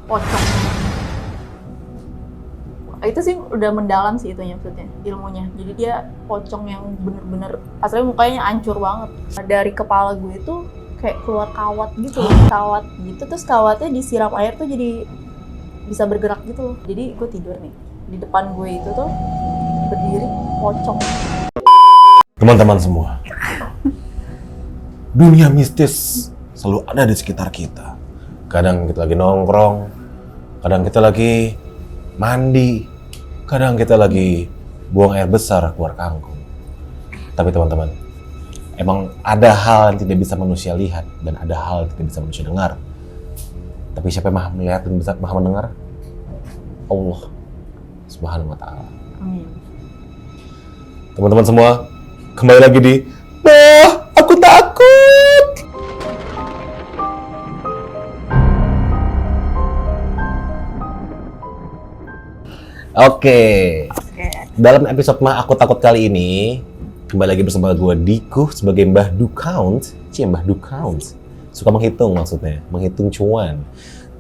pocong. Itu sih udah mendalam sih itunya maksudnya, ilmunya. Jadi dia pocong yang bener-bener aslinya mukanya hancur banget. Dari kepala gue itu kayak keluar kawat gitu, kawat gitu, terus kawatnya disiram air tuh jadi bisa bergerak gitu loh. Jadi gue tidur nih, di depan gue itu tuh berdiri pocong. Teman-teman semua, dunia mistis selalu ada di sekitar kita. Kadang kita lagi nongkrong, kadang kita lagi mandi, kadang kita lagi buang air besar keluar kangkung. Tapi teman-teman, emang ada hal yang tidak bisa manusia lihat dan ada hal yang tidak bisa manusia dengar. Tapi siapa yang maha melihat dan bisa maha mendengar? Allah Subhanahu wa Ta'ala. Amin. Teman-teman semua, kembali lagi di Aku Takut. Oke. Dalam episode Aku Takut kali ini, kembali lagi bersama gue Diku sebagai Mbah Dukaunt. Mbah Dukaunt. Suka menghitung maksudnya, menghitung cuan.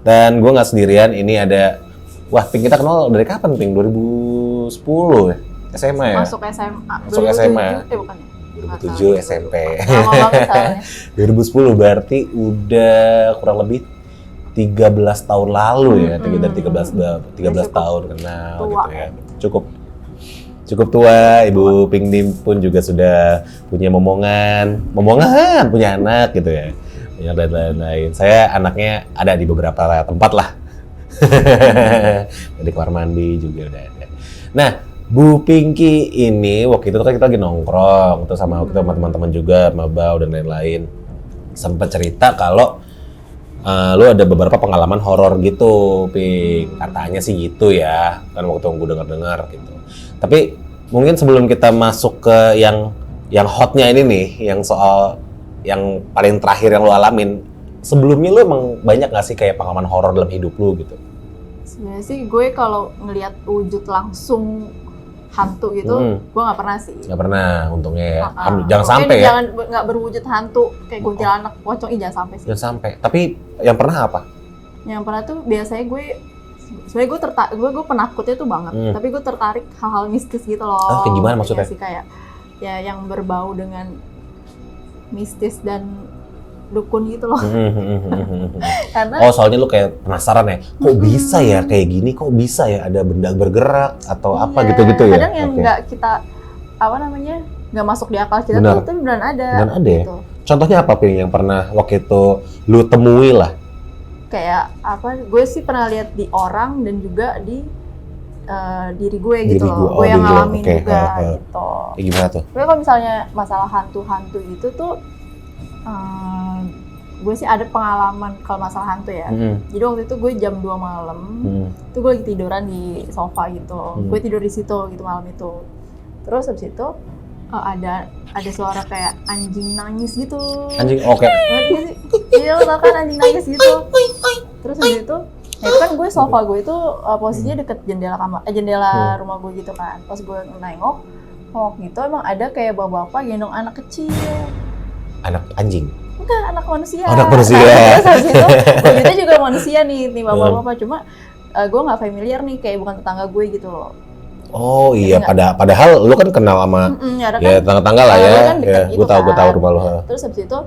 Dan gue nggak sendirian, ini ada, wah Pink kita kenal dari kapan Pink? 2010 ya? SMA ya? Masuk SMA. Masuk SMA. Bukan ya? 2007 SMP. Lama banget soalnya. 2010 berarti udah kurang lebih 13 tahun lalu ya. Dari 13 tahun kenal tua. gitu ya. Cukup tua. Ibu Pink Dim pun juga sudah punya momongan, punya anak gitu ya. Dan lain-lain. Saya anaknya ada di beberapa tempat lah. Di kamar mandi juga udah ada. Nah, Bu Pinky ini waktu itu kan kita lagi nongkrong terus sama kita sama teman-teman juga, sama Bau dan lain-lain. Sempat cerita kalau lu ada beberapa pengalaman horor gitu, Pink. Katanya sih gitu ya. Kan waktu gue dengar gitu. Tapi mungkin sebelum kita masuk ke yang hotnya ini nih, yang soal yang paling terakhir yang lu alamin, sebelumnya lu emang banyak gak sih kayak pengalaman horor dalam hidup lu gitu? Sebenarnya sih gue kalau ngelihat wujud langsung hantu gitu, gue nggak pernah sih. Nggak pernah, untungnya ya. Jangan sampai ya. Jangan nggak berwujud hantu kayak kuntilanak, pocong, jangan sampai sih. Jangan sampai. Tapi yang pernah apa? Yang pernah tuh biasanya sebenarnya gue penakutnya tuh banget. Tapi gue tertarik hal-hal mistis gitu loh. Kayak gimana maksudnya? Sih kayak ya yang berbau dengan mistis dan dukun gitu loh. Karena soalnya lu kayak penasaran ya, kok bisa ya kayak gini, kok bisa ya ada benda bergerak atau apa gitu-gitu ya? Kadang yang nggak kita nggak masuk di akal kita tuh beneran ada. Beneran ada gitu. ya? Contohnya apa Ping yang pernah waktu itu lu temui lah? Kayak apa? Gue sih pernah lihat di orang dan juga di diri gue gitu loh. Gue yang ngalamin juga gitu. Gimana tuh? Tapi kalau misalnya masalah hantu-hantu gitu tuh gue sih ada pengalaman kalau masalah hantu ya. Jadi waktu itu gue jam 2 malam, itu gue lagi tiduran di sofa gitu. Gue tidur di situ gitu malam itu. Terus habis itu ada suara kayak anjing nangis gitu. Anjing, oke. Iya, lo tau kan anjing nangis gitu. Terus habis itu, itu kan gue sofa gue itu posisinya deket jendela rumah gue gitu kan. Pas gue nengok gitu emang ada kayak bapak-bapak gendong anak kecil. Anak anjing? Enggak, anak manusia. Anak manusia. Terus habis itu, wujudnya juga manusia nih bapak-bapak. Cuma gue nggak familiar nih, kayak bukan tetangga gue gitu loh. Oh iya, padahal lu kan kenal sama ya tetangga-tetangga lah ya. Kan ya gue tahu rumah lu. Terus habis itu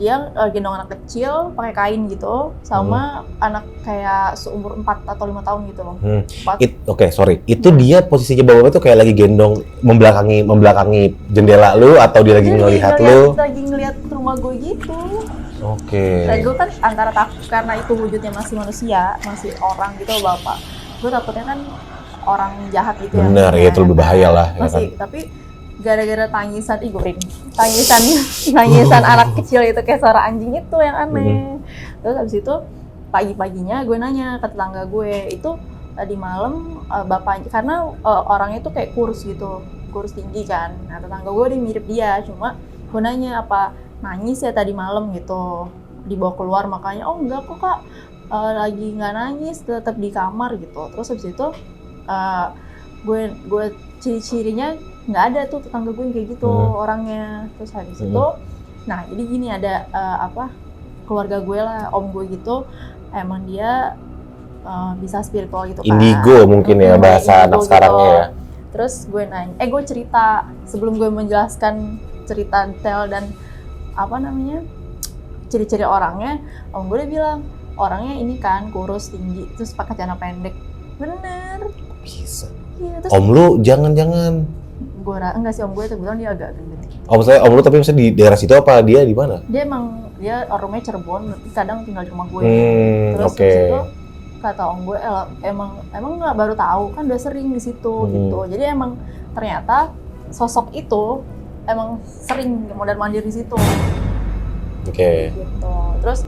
dia gendong anak kecil pakai kain gitu sama anak kayak seumur 4 atau 5 tahun gitu loh. Sorry. Itu dia posisinya bapak itu kayak lagi gendong membelakangi jendela lu atau dia lagi ngelihat lu? Lagi ngelihat rumah gue gitu. Oke. Dan gue kan antara takut karena itu wujudnya masih manusia, masih orang gitu loh bapak. Gue takutnya kan orang jahat gitu. Bener, ya itu lebih bahaya lah. Masih, ya kan? Tapi gara-gara tangisan anak kecil itu kayak suara anjing itu yang aneh. Terus habis itu pagi-paginya gue nanya ke tetangga gue itu tadi malam bapaknya, karena orangnya tuh kayak kurus tinggi kan. Nah tetangga gue mirip dia, cuma gue nanya apa nangis ya tadi malam gitu, dibawa keluar makanya enggak kok kak, lagi nggak nangis, tetap di kamar gitu. Terus habis itu gue ciri-cirinya nggak ada tuh tetangga gue yang kayak gitu orangnya. Terus habis itu, nah jadi gini ada keluarga gue lah, om gue gitu, emang dia bisa spiritual gitu kan. Indigo mungkin ya bahasa anak indigo sekarangnya gitu. ya. Terus gue nanya, gue cerita sebelum gue menjelaskan cerita detail dan apa namanya ciri-ciri orangnya, om gue udah bilang orangnya ini kan kurus tinggi terus pakai celana pendek. Bener. Bisa. Iya, terus Om lu jangan-jangan. gue enggak sih, om gue kebetulan dia agak gendut. Om lu tapi misalnya di daerah situ apa dia di mana? Dia rumahnya Cirebon, tapi kadang tinggal di rumah gue. Terus Oke. habis itu kata om gue, emang nggak baru tahu kan udah sering di situ gitu. Jadi emang ternyata sosok itu emang sering mondar mandir di situ. Oke. Gitu. Terus,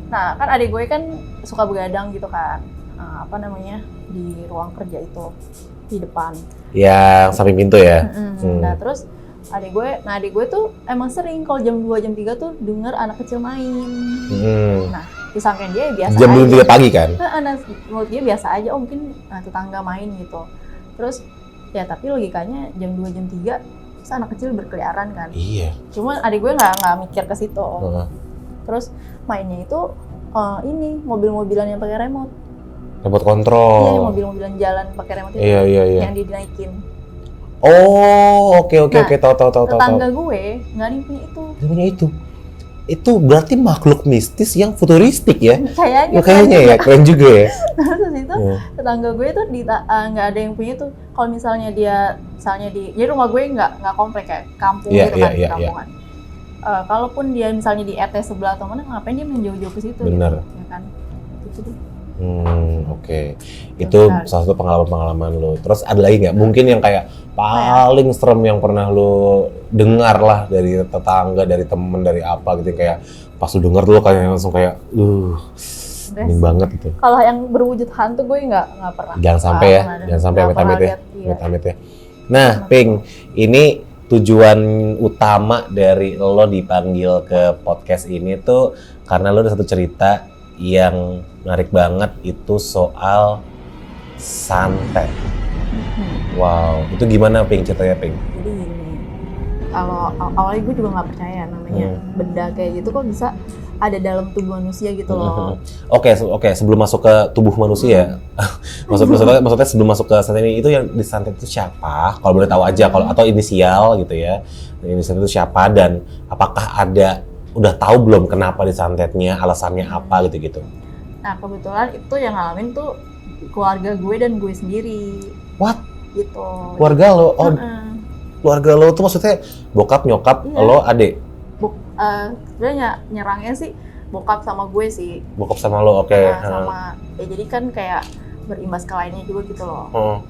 nah kan adik gue kan suka begadang gitu kan, apa namanya di ruang kerja itu di depan. Yang samping pintu ya. Nah terus adik gue tuh emang sering kalau jam 2 jam 3 tuh denger anak kecil main. Nah disangkain dia biasa jam aja. 3 pagi kan? Nah, menurut dia biasa aja, mungkin tetangga main gitu. Terus ya tapi logikanya jam 2 jam 3 terus anak kecil berkeliaran kan. Iya. Cuma adik gue nggak mikir ke situ. Terus mainnya itu ini mobil-mobilan yang pakai remote. Remote control. Iya, mobil-mobilan jalan pakai remote itu. Iya. Yang dinaikin. Oh, oke, tahu. Tetangga gue nggak ada yang punya itu. Dia punya itu. Itu berarti makhluk mistis yang futuristik ya? Kayaknya ya, keren juga ya. Terus itu tetangga gue tuh nggak ada yang punya tuh. Kalau misalnya misalnya jadi rumah gue nggak komplek kayak kampung gitu kan, kampungan. Kalaupun dia misalnya di RT sebelah atau mana, ngapain dia main jauh-jauh ke situ? Bener. Gitu, ya kan? Gitu deh. Oke. Itu salah satu pengalaman lo. Terus ada lagi nggak? Mungkin yang kayak paling serem yang pernah lo dengar lah dari tetangga, dari temen, dari apa gitu, kayak pas lo dengar tuh kayak langsung kayak, ini banget itu. Kalau yang berwujud hantu gue nggak pernah. Jangan sampai ya, jangan sampai amit-amit ya, amit-amit ya. Nah, Ping, ini tujuan utama dari lo dipanggil ke podcast ini tuh karena lo ada satu cerita yang menarik banget, itu soal santet. Wow, itu gimana Ping ceritanya Ping? Jadi gini, kalau awalnya gue juga nggak percaya namanya benda kayak gitu kok bisa ada dalam tubuh manusia gitu loh. Oke, sebelum masuk ke tubuh manusia, maksudnya sebelum masuk ke santet ini, itu yang disantet itu siapa? Kalau boleh tahu aja, kalau atau inisial gitu ya. Inisial itu siapa dan apakah udah tahu belum kenapa disantetnya, alasannya apa gitu-gitu? Nah kebetulan itu yang ngalamin tuh keluarga gue dan gue sendiri. What? Gitu. Keluarga lo? Keluarga lo tuh maksudnya bokap, nyokap, lo, adik? Sebenarnya nyerangnya sih bokap sama gue sih. Bokap sama lo, oke. Sama, ya jadi kan kayak berimbas ke lainnya juga gitu loh.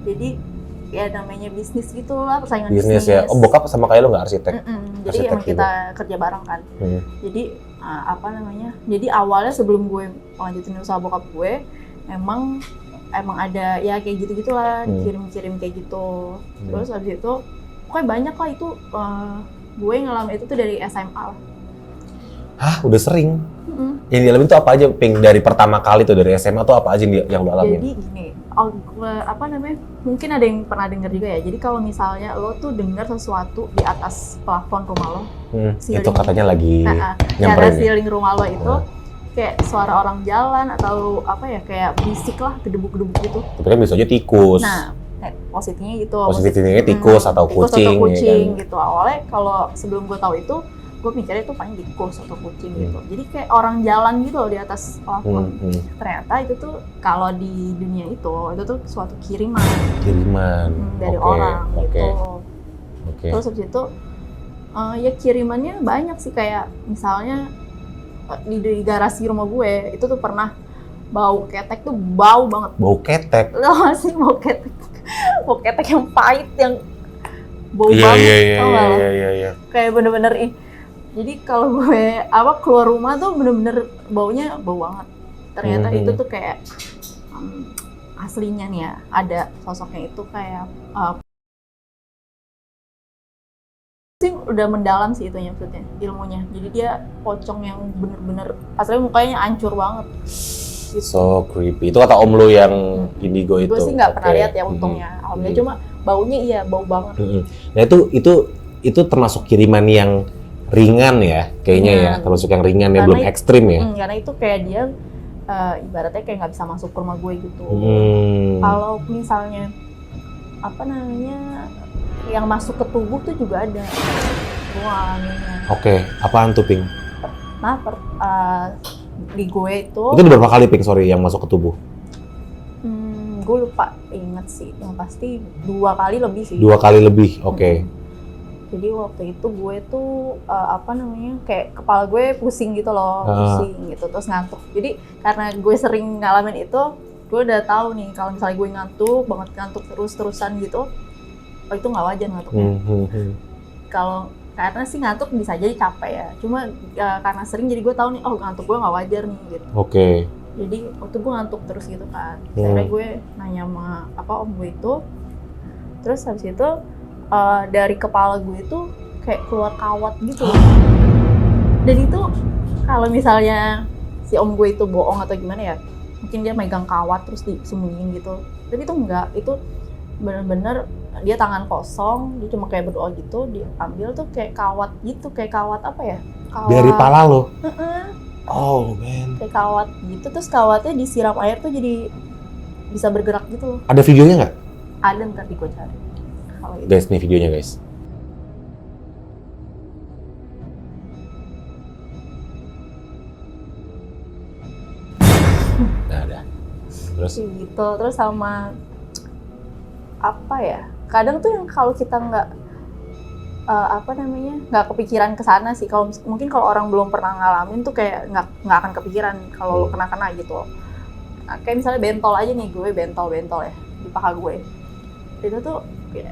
Jadi ya namanya bisnis gitu lah, persaingan bisnis. Ya? Oh, bokap sama kayak lo nggak arsitek? Jadi emang kita kerja bareng kan. Jadi jadi awalnya sebelum gue lanjutin usaha bokap gue, emang ada ya kayak gitu-gitulah, dikirim-kirim kayak gitu. Terus habis itu pokoknya banyak lah itu, gue ngalamin itu tuh dari SMA lah. Hah, udah sering? Yang dialamin tuh apa aja, Ping? Dari pertama kali tuh, dari SMA tuh apa aja yang lo alamin? Jadi gini, mungkin ada yang pernah denger juga ya. Jadi kalau misalnya lo tuh dengar sesuatu di atas plafon rumah lo, itu katanya lagi nyamperin ceiling rumah lo itu, kayak suara orang jalan atau apa ya, kayak berisik lah, gedebuk-gedebuk gitu. Tapi kan bisa aja tikus. Nah, positifnya gitu. Positifnya tikus atau kucing. Ya kan? Gitu. Awalnya kalau sebelum gue tahu itu, gue mikirnya itu paling tikus atau kucing gitu. Jadi kayak orang jalan gitu loh di atas plafon. Ternyata itu tuh kalau di dunia itu tuh suatu kiriman. Dari orang gitu. Terus habis itu ya kirimannya banyak sih, kayak misalnya di garasi rumah gue itu tuh pernah bau ketek tuh, bau banget. Bau ketek? Lo sih bau ketek. Bau ketek yang pahit, yang bau banget. Iya. Kayak bener-bener jadi kalau gue keluar rumah tuh bener-bener baunya bau banget. Ternyata itu tuh kayak aslinya nih ya, ada sosoknya itu kayak sih udah mendalam sih itunya, maksudnya ilmunya. Jadi dia pocong yang bener-bener aslinya mukanya hancur banget. Gitu. So creepy. Itu kata om lo yang indigo itu. Gue sih nggak pernah lihat ya untungnya. Alhamdulillah, cuma baunya iya bau banget. Nah itu termasuk kiriman yang ringan ya, kayaknya ya, termasuk yang ringan ya, belum ekstrim ya. Karena itu kayak dia ibaratnya kayak nggak bisa masuk ke rumah gue gitu. Hmm. Kalau misalnya apa namanya yang masuk ke tubuh tuh juga ada. Gue ngalaminnya. Oke, apaan tuh Pink? Nah, di gue itu Itu udah berapa kali Pink, sorry, yang masuk ke tubuh? gue lupa inget sih, yang pasti 2 kali lebih sih. 2 kali lebih, oke. Jadi waktu itu gue tuh apa namanya kayak kepala gue pusing gitu loh, pusing gitu, terus ngantuk. Jadi karena gue sering ngalamin itu, gue udah tahu nih kalau misalnya gue ngantuk terus-terusan gitu, oh itu nggak wajar ngantuknya. Kalau karena sih ngantuk bisa jadi capek ya, cuma karena sering jadi gue tahu nih, oh ngantuk gue nggak wajar nih gitu. Oke. Jadi waktu gue ngantuk terus gitu kan, akhirnya gue nanya sama om gue itu, terus habis itu dari kepala gue itu kayak keluar kawat gitu. Dan itu kalau misalnya si om gue itu bohong atau gimana ya, mungkin dia megang kawat terus disembunyiin gitu. Tapi itu enggak, itu bener-bener dia tangan kosong, dia cuma kayak berdoa gitu, diambil tuh kayak kawat gitu, kayak kawat apa ya? Kawat. Dari pala lo? Oh man. Kayak kawat gitu, terus kawatnya disiram air tuh jadi bisa bergerak gitu loh. Ada videonya nggak? Ada, ntar gue cari. Guys, nih videonya guys. Nah, ada. Terus? Gitu, terus sama apa ya? Kadang tuh yang kalau kita nggak nggak kepikiran ke sana sih. Kalau mungkin kalau orang belum pernah ngalamin tuh kayak nggak akan kepikiran kalau lo kena gitu. Nah, kayak misalnya bentol aja nih, gue bentol ya di paha gue. Itu tuh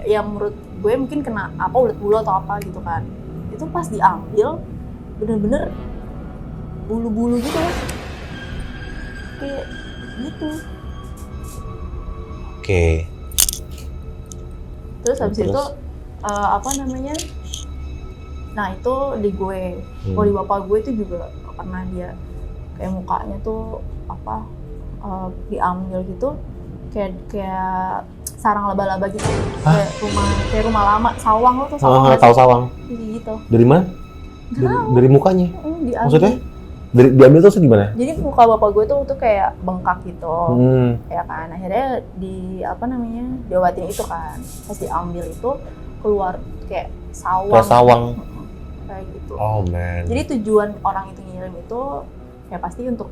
yang menurut gue mungkin kena apa ulet bulu atau apa gitu kan. Itu pas diambil bener-bener bulu-bulu gitu loh. Kayak gitu. Oke. Terus habis itu nah itu di gue, kalau di bapak gue itu juga pernah dia kayak mukanya tuh diambil gitu kayak sarang laba-laba gitu. Kayak rumah lama, sawang lo tuh sawang. Tahu sawang. Gitu. Dari mana? Dari mukanya. Diambil. Maksudnya? Diambil tuh gimana? Jadi muka bapak gue tuh kayak bengkak gitu. Ya kan, akhirnya diobatin itu kan. Pas diambil itu keluar kayak sawang. Kayak sawang. Kayak gitu. Oh man. Jadi tujuan orang itu ngirim itu ya pasti untuk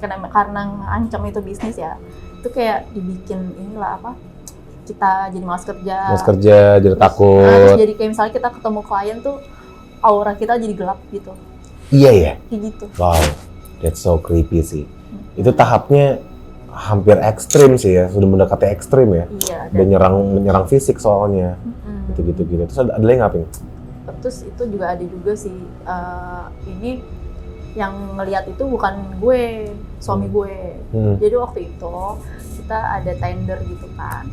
karena ngancam itu bisnis ya. Itu kayak dibikin kita jadi malas kerja, jadi takut. Nah, terus jadi kayak misalnya kita ketemu klien tuh aura kita jadi gelap gitu. Iya ya? Kayak gitu. Wow, that's so creepy sih. Itu tahapnya hampir ekstrim sih ya, sudah mendekati ekstrim ya. Iya. Dan menyerang fisik soalnya. Gitu. Terus ada lagi ngapain? Terus itu juga ada juga sih, ini yang ngelihat itu bukan gue, suami gue. Jadi waktu itu kita ada tender gitu kan.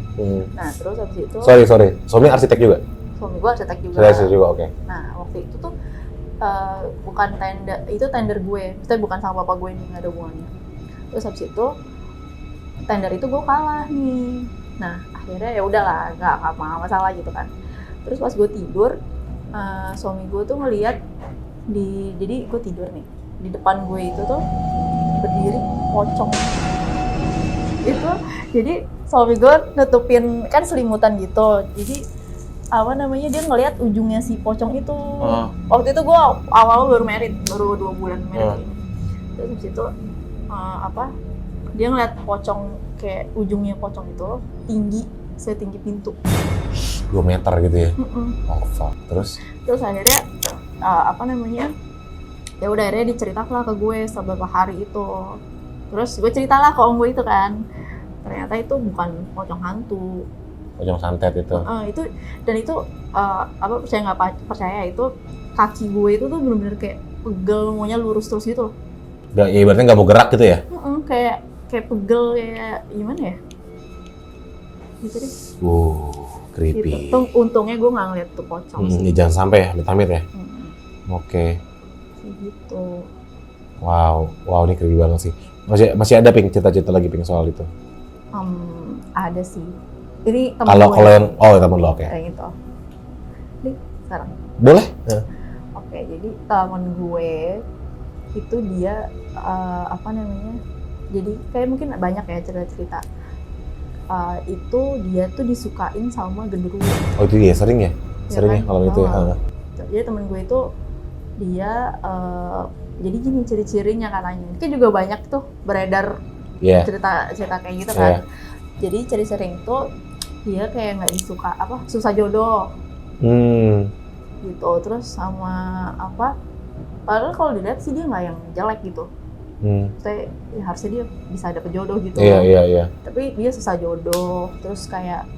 Nah terus habis itu. Sorry, suami arsitek juga? Suami gue arsitek juga. Arsitek juga, oke. Nah waktu itu tuh bukan tender, itu tender gue, maksudnya bukan sama bapak gue nih, nggak ada hubungannya. Terus habis itu tender itu gue kalah nih. Nah akhirnya ya udahlah, nggak masalah gitu kan. Terus pas gue tidur, suami gue tuh ngelihat jadi gue tidur nih, di depan gue itu tuh berdiri pocong. Itu jadi suami gue nutupin kan selimutan gitu, jadi dia ngelihat ujungnya si pocong itu. Waktu itu gue awal baru married, baru 2 bulan married. Terus habis itu dia ngeliat pocong, kayak ujungnya pocong itu tinggi setinggi pintu, 2 meter gitu ya. Oh fuck. Terus akhirnya ya udah akhirnya diceritakan ke gue beberapa hari itu. Terus gue ceritalah ke om gue itu kan, ternyata itu bukan pocong hantu, pocong santet itu. Itu percaya nggak percaya, itu kaki gue itu tuh bener-bener kayak pegel, maunya lurus terus gitu loh. Ya berarti nggak mau gerak gitu ya? Kayak pegel, kayak gimana ya? Gitu deh. Creepy. Gitu. Untungnya gue nggak ngeliat tuh pocong sih. Jangan sampai ya, amit-amit ya. Oke. Gitu. Wow, ini creepy banget sih. Masih ada Pink cerita-cerita lagi Pink soal itu? Ada sih. Ini temen kalau gue. yang temen lo, oke. Kayak gitu. Ini sekarang. Boleh? Oke, jadi temen gue itu dia jadi kayak mungkin banyak ya cerita-cerita. Itu dia tuh disukain sama genderuwo. Oh itu dia sering ya? Sering ya kan? kalau itu ya? Jadi temen gue itu dia jadi gini ciri-cirinya katanya. Kan juga banyak tuh beredar cerita kayak gitu kan. Jadi ciri-ciri itu dia kayak nggak disuka susah jodoh. Gitu. Terus sama padahal kalau dilihat sih dia nggak yang jelek gitu. Saya harusnya dia bisa dapet jodoh gitu. Iya. Tapi dia susah jodoh. Terus kayak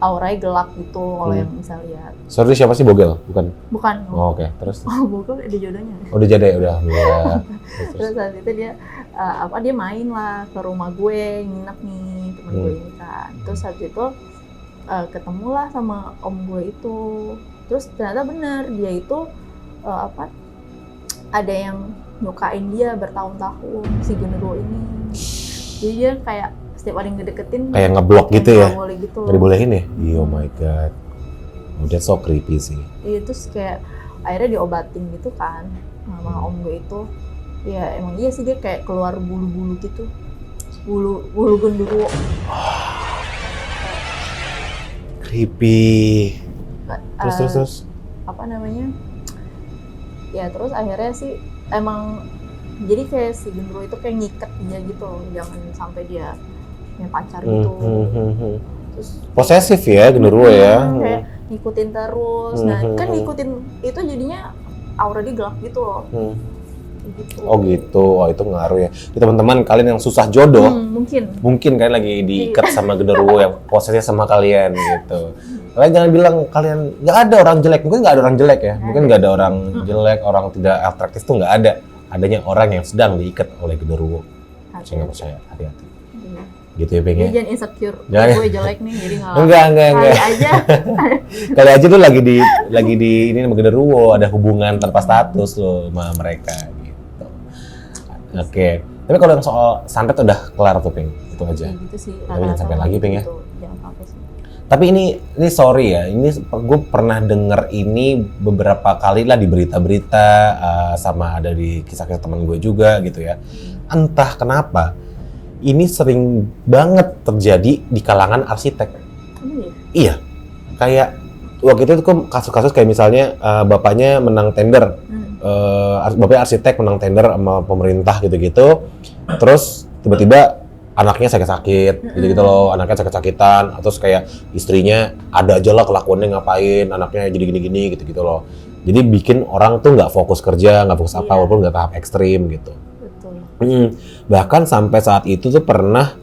auranya gelap gitu kalau yang bisa lihat. Sorry siapa sih Bogel? Bukan. Oh, oke. Terus. Bogel ada jodohnya. Udah jadi udah. Terus saat itu dia dia main lah ke rumah gue, nginep nih temen gue ini kan. Terus habis itu ketemulah sama om gue itu. Terus ternyata bener dia itu ada yang nyukain dia bertahun-tahun si genderuwo ini. Jadi dia kayak setiap ada yang ngedeketin kayak ngeblok gitu ya? Nggak boleh gitu. Nggak dibolehin ya? Oh my god. Udah so creepy sih. Iya terus kayak akhirnya diobatin gitu kan sama om gue itu. Ya emang iya sih dia kayak keluar bulu-bulu gitu. Bulu genderuwo. Creepy. Terus. Apa namanya? Ya terus akhirnya sih emang jadi kayak si genderuwo itu kayak ngiket dia gitu loh, jangan sampai dia punya pacar gitu. Terus posesif ya genderuwo ya. Kayak ngikutin terus. Nah, kan ngikutin itu jadinya aura dia gelap gitu loh. Gitu. Oh gitu. Oh itu ngaruh ya. Jadi teman-teman kalian yang susah jodoh, mungkin kalian lagi diikat sama genderuwo yang posesif sama kalian gitu. Kalian jangan bilang kalian nggak ada orang jelek. Mungkin nggak ada orang jelek ya. Mungkin nggak ada orang jelek, orang tidak atraktif tuh nggak ada. Adanya orang yang sedang diikat oleh genderuwo. Saya nggak percaya. Hati-hati. Gitu ya pengen. Jangan insecure. Gue jelek nih, jadi enggak. Kali aja. Kali aja tuh lagi di ini sama genderuwo, ada hubungan tanpa status loh sama mereka gitu. Oke. Tapi kalau yang soal santet udah kelar tuh Ping. Itu aja. Ya, gitu sih. Tapi jangan sampai lagi Ping ya. Jangan sampai sih. Tapi ini sorry ya, ini gue pernah denger ini beberapa kali lah di berita-berita, sama ada di kisah-kisah teman gue juga gitu ya. Entah kenapa, ini sering banget terjadi di kalangan arsitek. Iya, kayak waktu itu tuh kasus-kasus kayak misalnya bapaknya menang tender, bapaknya arsitek menang tender sama pemerintah gitu-gitu, terus tiba-tiba anaknya sakit-sakit, gitu-gitu loh, anaknya sakit-sakitan, terus kayak istrinya ada aja lah kelakuannya ngapain, anaknya jadi gini-gini, gitu-gitu loh. Jadi bikin orang tuh nggak fokus kerja, nggak fokus apa, walaupun nggak tahap ekstrim gitu. Betul. Bahkan sampai saat itu tuh pernah,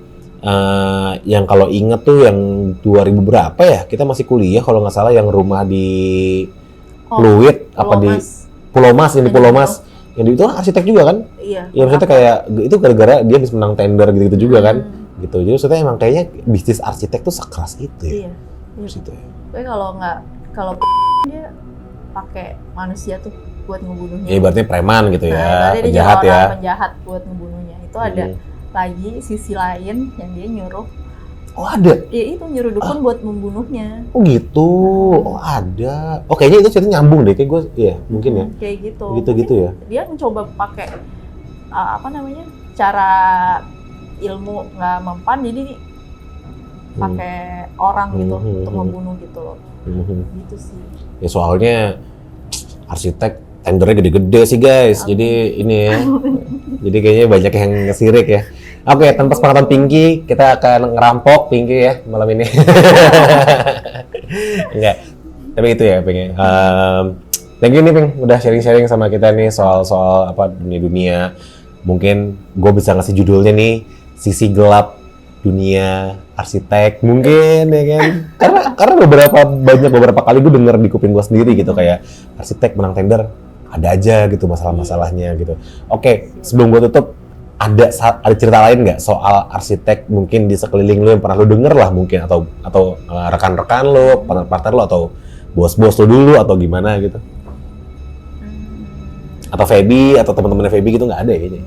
yang kalau inget tuh yang 2000 berapa ya, kita masih kuliah kalau nggak salah, yang rumah di Pluit, di Pulau Mas, ini Pulau Mas. Yang itu arsitek juga kan? Iya. Ya maksudnya kayak itu gara-gara dia bisa menang tender gitu-gitu juga kan? Gitu. Jadi maksudnya emang kayaknya bisnis arsitek tuh sekeras itu ya. Iya. Gitu ya. Tapi kalau dia pakai manusia tuh buat ngebunuhnya. Ya berarti preman gitu ya, penjahat ya. Penjahat buat ngebunuhnya. Itu ada lagi sisi lain yang dia nyuruh. Oh ada? Iya itu nyuruh dukun buat membunuhnya. Oh gitu, oh ada. Oh kayaknya itu cerita nyambung deh, kayak gue, iya mungkin ya. Kayak gitu. Gitu ya. Dia mencoba pakai cara ilmu nggak mempan, jadi pakai orang gitu untuk membunuh gitu loh. Gitu sih. Ya soalnya arsitek tendernya gede-gede sih guys, jadi ini ya. Jadi kayaknya banyak yang ngesirik ya. Oke, tanpa sepengetahuan Pinky, kita akan ngerampok Pinky ya malam ini. Enggak, tapi itu ya Ping. Thank you nih Ping, udah sharing-sharing sama kita nih soal dunia. Mungkin gue bisa ngasih judulnya nih, sisi gelap dunia arsitek mungkin ya kan. Karena beberapa kali gue denger di kuping gue sendiri gitu, kayak arsitek menang tender ada aja gitu masalah-masalahnya gitu. Oke, sebelum gue tutup, ada cerita lain nggak soal arsitek mungkin di sekeliling lo yang pernah lo denger lah mungkin, atau rekan-rekan lo, partner-partner lo, atau bos-bos lo dulu atau gimana gitu? Atau Feby atau teman-temannya Feby gitu, nggak ada ya kayaknya?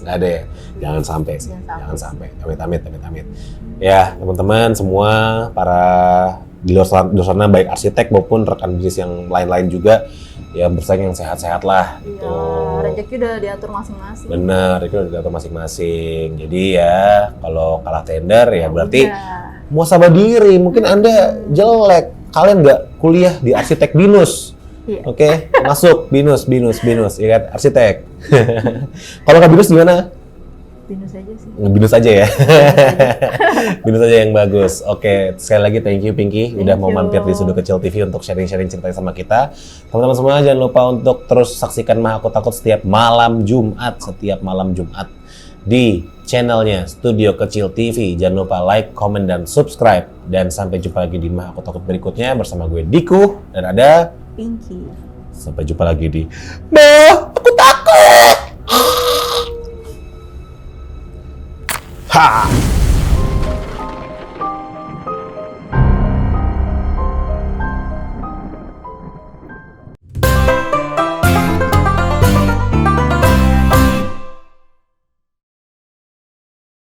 Nggak ada ya? Jangan sampai sih, jangan sampai. Amit. Ya teman-teman semua, para di luar sana baik arsitek maupun rekan bisnis yang lain-lain juga ya bersaing yang sehat-sehat lah gitu. Iya, rezeki udah diatur masing-masing. Bener, itu udah diatur masing-masing. Jadi ya kalau kalah tender ya berarti Udah. muhasabah diri. Mungkin Anda jelek, kalian nggak kuliah di arsitek binus. Iya. Oke, masuk binus, ya kan arsitek. Kalau nggak binus gimana? Binus aja sih. Binus aja ya. Binus aja yang bagus. Oke, sekali lagi thank you Pinky udah mau you. mampir di Sudut Kecil TV untuk sharing-sharing ceritanya sama kita. Teman-teman semua jangan lupa untuk terus saksikan Mah Aku Takut setiap malam Jumat di channelnya Studio Kecil TV. Jangan lupa like, comment, dan subscribe. Dan sampai jumpa lagi di Mah Aku Takut berikutnya bersama gue Diku dan ada Pinky. sampai jumpa lagi di Mah Aku Takut. Ha!